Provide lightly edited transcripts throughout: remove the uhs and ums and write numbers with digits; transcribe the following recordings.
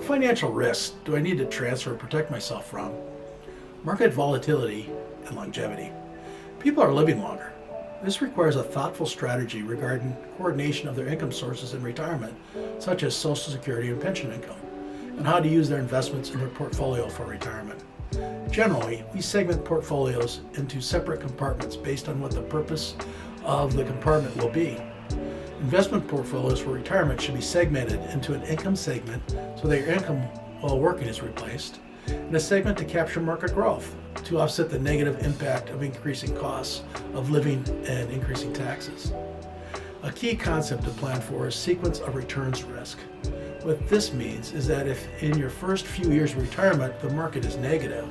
What financial risks do I need to transfer and protect myself from? Market volatility and longevity. People are living longer. This requires a thoughtful strategy regarding coordination of their income sources in retirement, such as Social Security and pension income, and how to use their investments in their portfolio for retirement. Generally, we segment portfolios into separate compartments based on what the purpose of the compartment will be. Investment portfolios for retirement should be segmented into an income segment so that your income while working is replaced, and a segment to capture market growth to offset the negative impact of increasing costs of living and increasing taxes. A key concept to plan for is sequence of returns risk. What this means is that if in your first few years of retirement the market is negative,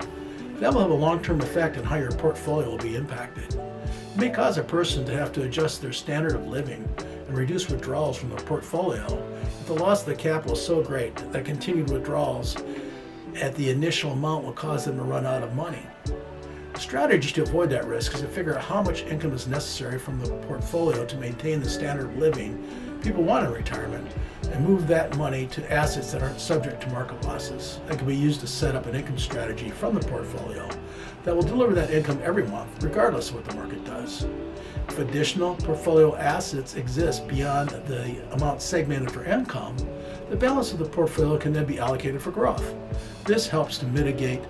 that will have a long-term effect on how your portfolio will be impacted. It may cause a person to have to adjust their standard of living and reduce withdrawals from their portfolio if the loss of the capital is so great that continued withdrawals at the initial amount will cause them to run out of money. The strategy to avoid that risk is to figure out how much income is necessary from the portfolio to maintain the standard of living people want in retirement, and move that money to assets that aren't subject to market losses that can be used to set up an income strategy from the portfolio that will deliver that income every month regardless of what the market does. If additional portfolio assets exist beyond the amount segmented for income, the balance of the portfolio can then be allocated for growth. This helps to mitigate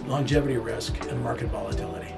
longevity risk and market volatility.